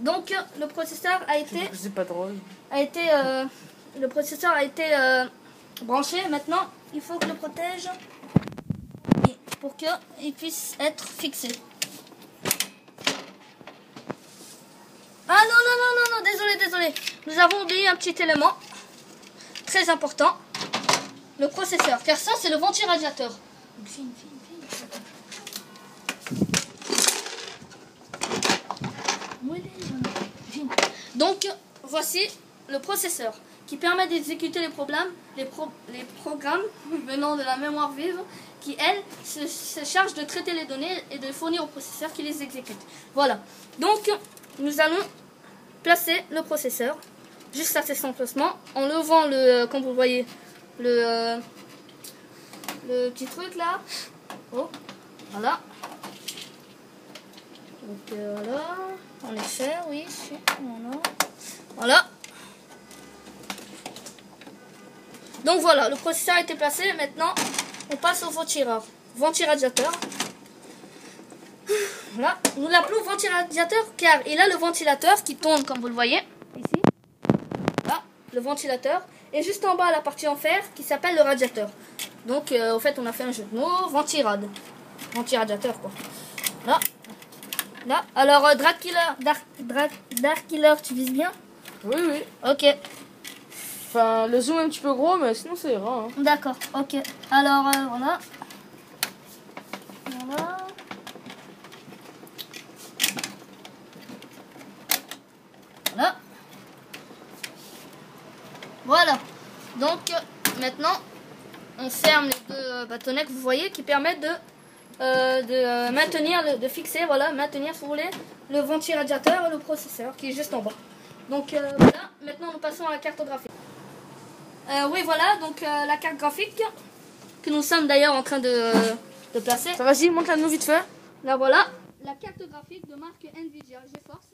Donc le processeur a été... C'est pas drôle. Le processeur a été branché. Maintenant, il faut que je le protège pour qu'il puisse être fixé. Ah non, désolé. Nous avons oublié un petit élément très important. Le processeur, car ça c'est le ventiradiateur. Donc voici le processeur qui permet d'exécuter les programmes venant de la mémoire vive qui elle se charge de traiter les données et de fournir au processeur qui les exécute. Voilà. Donc nous allons placer le processeur juste à cet emplacement en levant le, comme vous voyez, le petit truc là. Oh, voilà. Donc voilà, en effet, oui, voilà. Donc voilà, le processeur a été placé. Maintenant, on passe au ventiradiateur. Voilà, nous l'appelons ventiradiateur car il a le ventilateur qui tourne comme vous le voyez ici. Là, le ventilateur. Et juste en bas, la partie en fer qui s'appelle le radiateur. Donc, au fait, on a fait un jeu de mots, ventiradiateur quoi. Là. Là. Alors, Dark Killer, tu vises bien? Oui. Ok. Enfin, le zoom est un petit peu gros, mais sinon c'est ira. Hein. D'accord, ok. Alors, voilà. Voilà. Voilà. Voilà. Donc, maintenant, on ferme les deux bâtonnets que vous voyez qui permettent de maintenir, de fixer, voilà, maintenir, si vous voulez, le ventiradiateur et le processeur qui est juste en bas. Donc, voilà. Maintenant, nous passons à la carte graphique. Oui, voilà, donc la carte graphique que nous sommes d'ailleurs en train de placer. Ça vas-y, montre-la nous vite fait. Là, voilà. La carte graphique de marque Nvidia GeForce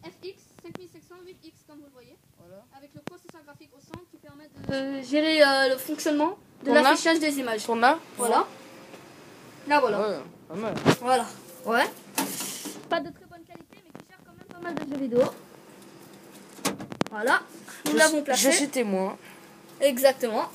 FX 5708X, comme vous le voyez. Voilà. Avec le processeur graphique au centre qui permet de gérer le fonctionnement de l'affichage des images. Tourne là. Voilà. Là, voilà. Ouais, pas mal. Voilà. Ouais. Pas de très bonne qualité, mais qui gère quand même pas mal de jeux vidéo. Voilà. Nous l'avons placé. Je suis témoin. Exactement.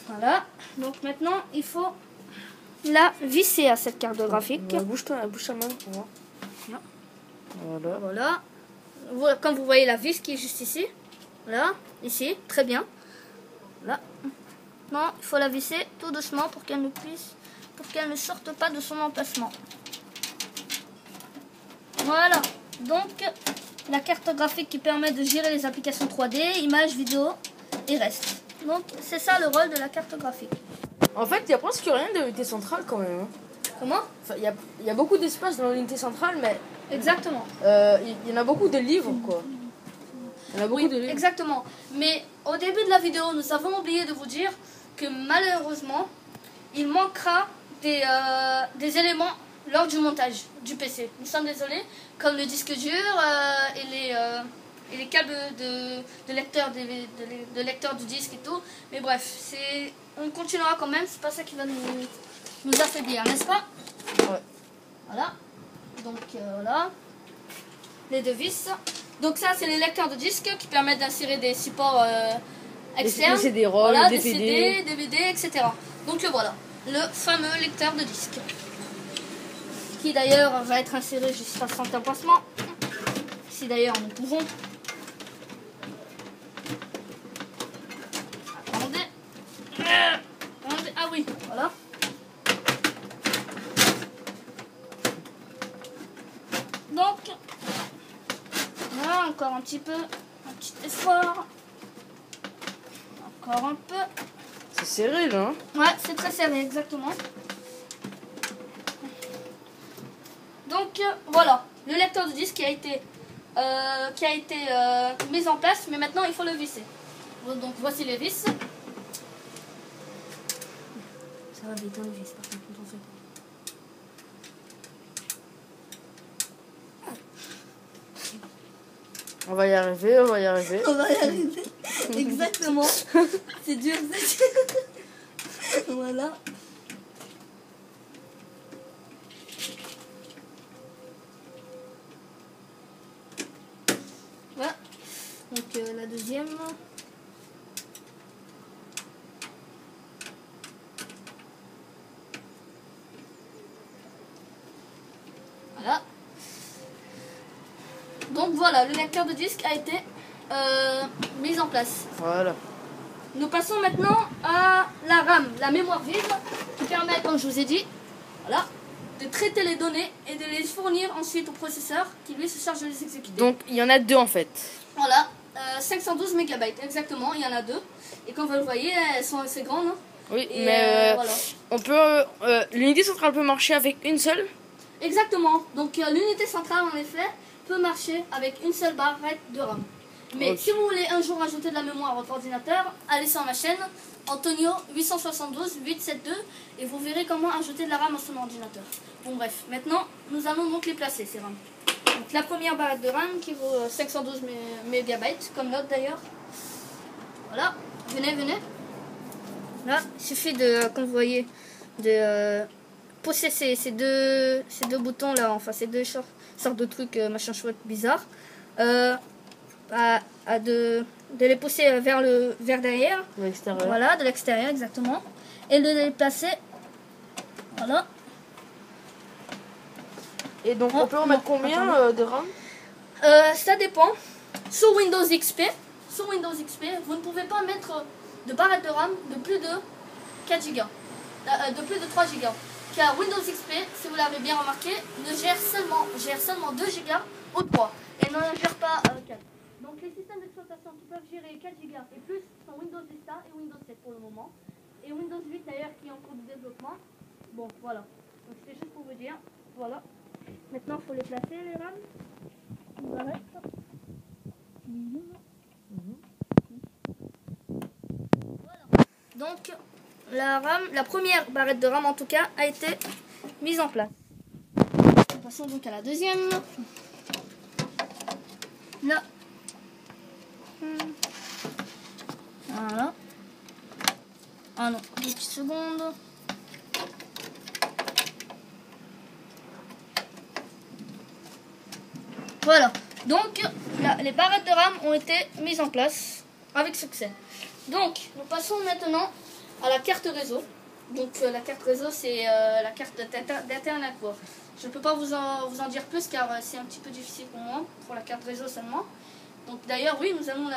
Voilà. Donc maintenant, il faut la visser à cette carte graphique. Bouge ta main. Voilà. Voilà. Comme vous voyez la vis qui est juste ici. Là. Ici. Très bien. Là. Non, il faut la visser tout doucement pour qu'elle ne sorte pas de son emplacement. Voilà. Donc, la carte graphique qui permet de gérer les applications 3D, images, vidéos et reste. Donc, c'est ça le rôle de la carte graphique. En fait, il n'y a presque rien de l'unité centrale quand même. Hein. Comment? Enfin, il y a beaucoup d'espace dans l'unité centrale, mais... Exactement. Il y en a beaucoup de livres, quoi. Il y en a beaucoup de livres. Exactement. Mais au début de la vidéo, nous avons oublié de vous dire que malheureusement, il manquera des éléments lors du montage du PC. Nous sommes désolés, comme le disque dur et les câbles de lecteur de lecteur du disque et tout. Mais bref, on continuera quand même. C'est pas ça qui va nous affaiblir, n'est-ce pas? Ouais. Voilà. Donc voilà. Les deux vis. Donc ça, c'est les lecteurs de disques qui permettent d'insérer des supports externes. Des CD-ROM, voilà, des des CD, DVD, etc. Donc voilà, le fameux lecteur de disques. Qui d'ailleurs va être inséré juste à cet emplacement. Si d'ailleurs nous pouvons. Attendez. Ah oui, voilà. Donc, voilà, encore un petit effort. Encore un peu. C'est serré là. Hein. Ouais, c'est très serré, exactement. Donc voilà, le lecteur de disque qui a été mis en place, mais maintenant il faut le visser. Donc voici les vis. Ça va vite, on les vis par contre, on fait. On va y arriver, on va y arriver. On va y arriver. Exactement. C'est dur. Voilà. Donc la deuxième. Voilà. Donc voilà, le lecteur de disque a été mis en place. Voilà. Nous passons maintenant à la RAM, la mémoire vive, qui permet, comme je vous ai dit, voilà, de traiter les données et de les fournir ensuite au processeur qui lui se charge de les exécuter. Donc il y en a deux en fait. Voilà, 512 MB exactement, il y en a deux. Et comme vous le voyez, elles sont assez grandes. Hein. Oui, Et mais voilà. on peut l'unité centrale peut marcher avec une seule. Exactement, donc l'unité centrale en effet peut marcher avec une seule barrette de RAM. Mais Ok. si vous voulez un jour ajouter de la mémoire à votre ordinateur, allez sur ma chaîne Antonio 872 872 et vous verrez comment ajouter de la RAM à son ordinateur. Bon bref, maintenant nous allons donc les placer ces RAM. Donc la première barrette de RAM qui vaut 512 MB, comme l'autre d'ailleurs. Voilà, venez. Là, il suffit de, comme vous voyez, de pousser ces deux boutons là, enfin ces deux sortes de trucs machin chouette bizarre. De les pousser vers derrière, De l'extérieur. voilà, de l'extérieur exactement, et de les placer, voilà. Et donc Oh, on peut en mettre non, combien de RAM? Ça dépend. Sur Windows XP, vous ne pouvez pas mettre de barrette de RAM de plus de 4 Go, de plus de 3 Go, car Windows XP, si vous l'avez bien remarqué, gère seulement 2 Go ou 3 et ne gère pas 4. Donc les systèmes d'exploitation qui peuvent gérer 4 Go et plus sont Windows Vista et Windows 7 pour le moment. Et Windows 8 d'ailleurs qui est en cours de développement. Bon voilà. Donc c'était juste pour vous dire. Voilà. Maintenant il faut les placer les RAM. Voilà. Voilà. Donc la RAM, la première barrette de RAM en tout cas a été mise en place. Passons donc à la deuxième. Là. Voilà. Ah non, 2 petites secondes. Voilà. Donc, les barrettes de RAM ont été mises en place avec succès. Donc, nous passons maintenant à la carte réseau. Donc, la carte réseau, c'est la carte d'Internet. Je ne peux pas vous en dire plus car c'est un petit peu difficile pour moi, pour la carte réseau seulement. Donc d'ailleurs, oui, nous allons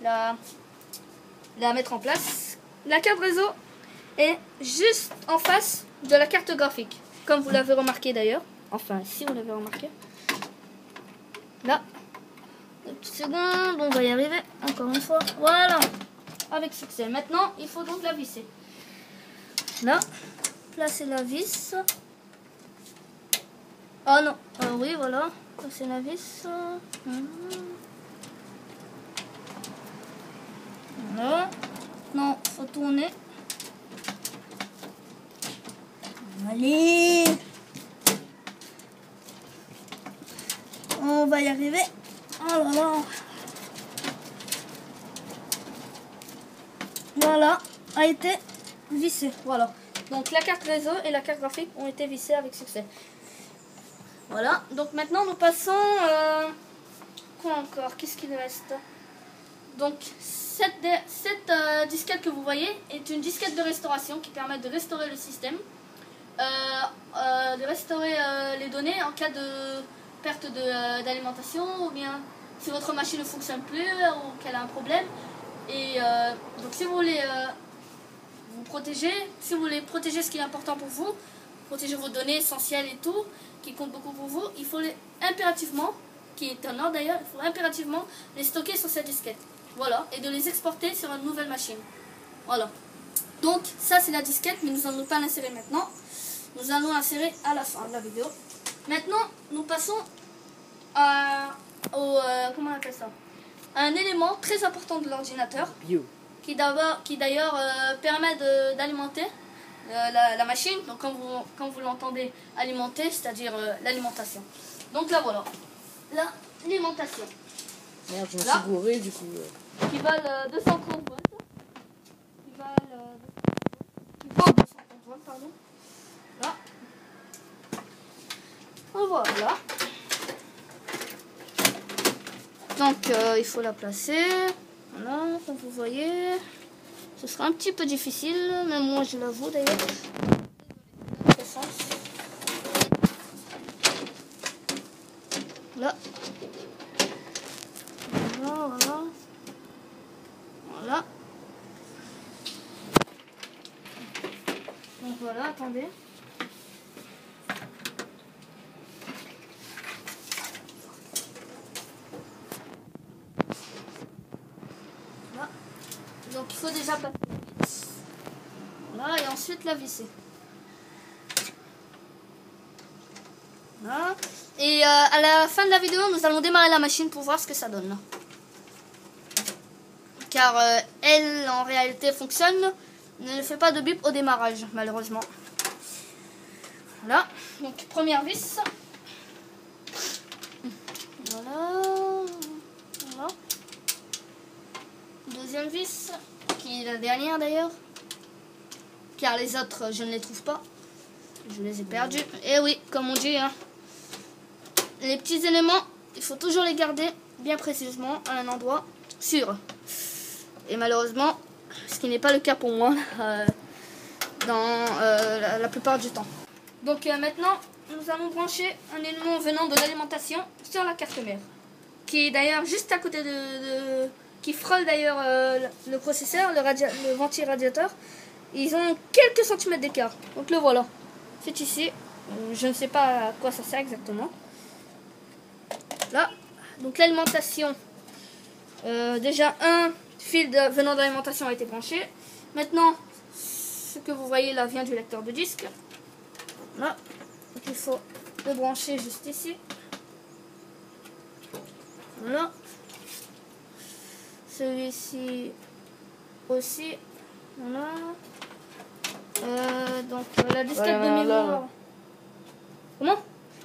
la mettre en place. La carte réseau est juste en face de la carte graphique, comme vous l'avez remarqué d'ailleurs. Enfin, si vous l'avez remarqué. Là, 2 petites secondes, on va y arriver, encore une fois. Voilà, avec succès. Maintenant, il faut donc la visser. Là, placer la vis. Ah non, oui, voilà, placer la vis. Voilà. Non, faut tourner. Allez. On va y arriver. Oh là là. Voilà, a été vissé. Voilà. Donc la carte réseau et la carte graphique ont été vissées avec succès. Voilà. Donc maintenant nous passons. Quoi encore? Qu'est-ce qu'il reste? Donc cette disquette que vous voyez est une disquette de restauration qui permet de restaurer le système, de restaurer les données en cas de perte d'alimentation ou bien si votre machine ne fonctionne plus ou qu'elle a un problème. Et donc si vous voulez vous protéger, si vous voulez protéger ce qui est important pour vous, protéger vos données essentielles et tout, qui comptent beaucoup pour vous, il faut impérativement, qui est un ordre d'ailleurs, il faut impérativement les stocker sur cette disquette. Voilà, et de les exporter sur une nouvelle machine. Voilà. Donc, ça c'est la disquette, mais nous n'allons pas l'insérer maintenant. Nous allons l'insérer à la fin de la vidéo. Maintenant, nous passons comment on appelle ça? Un élément très important de l'ordinateur, qui d'ailleurs permet d'alimenter la machine, donc quand vous l'entendez alimenter, c'est-à-dire l'alimentation. Donc là voilà, l'alimentation. Merde, je me suis bourré du coup. Qui valent 230 volts. Qui vaut 230 volts, pardon. Là. Voilà. Donc il faut la placer. Voilà, comme vous voyez. Ce sera un petit peu difficile, même moi je l'avoue d'ailleurs. Là. Voilà. Voilà. Donc voilà, attendez. Là. Donc il faut déjà passer. Voilà, et ensuite la visser. Voilà. Et à la fin de la vidéo, nous allons démarrer la machine pour voir ce que ça donne. Car elle, en réalité, fonctionne. Ne fait pas de bip au démarrage, malheureusement. Voilà. Donc, première vis. Voilà. Voilà. Deuxième vis, qui est la dernière d'ailleurs. Car les autres, je ne les trouve pas. Je les ai perdus. Et oui, comme on dit, hein, les petits éléments, il faut toujours les garder bien précisément à un endroit sûr. Et malheureusement, ce qui n'est pas le cas pour moi dans la plupart du temps. Donc maintenant, nous allons brancher un élément venant de l'alimentation sur la carte mère, qui est d'ailleurs juste à côté qui frôle d'ailleurs le processeur, le venti-radiateur. Ils ont quelques centimètres d'écart. Donc le voilà. C'est ici. Je ne sais pas à quoi ça sert exactement. Là. Donc l'alimentation. Déjà un fil venant de l'alimentation a été branché. Maintenant, ce que vous voyez là vient du lecteur de disque. Là. Donc il faut le brancher juste ici. Voilà. Celui-ci aussi. Voilà. Donc la disquette de mémoire. Comment?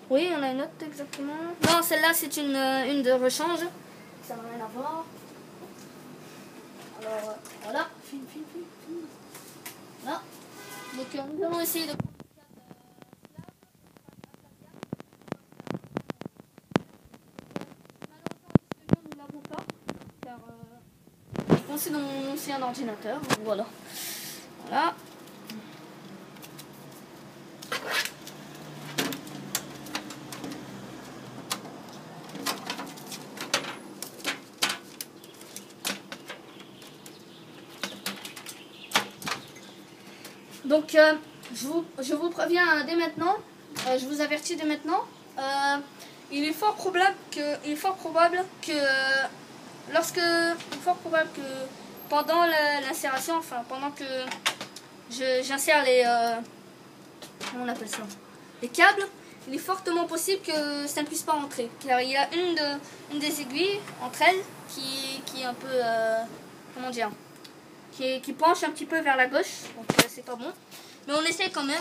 Oui, on a une autre exactement. Non, celle-là c'est une de rechange. Ça n'a rien à voir. Alors voilà. Là. Donc nous allons essayer de prendre le câble. Malheureusement, nous ne l'avons pas. Car je pensais dans mon ancien ordinateur. Donc, voilà. Voilà. Donc je vous préviens dès maintenant, je vous avertis dès maintenant, il est fort probable que pendant l'insération, enfin pendant que j'insère les comment on appelle ça, les câbles, il est fortement possible que ça ne puisse pas rentrer, car il y a une des aiguilles entre elles qui est un peu comment dire, qui penche un petit peu vers la gauche, donc c'est pas bon, mais on essaie quand même.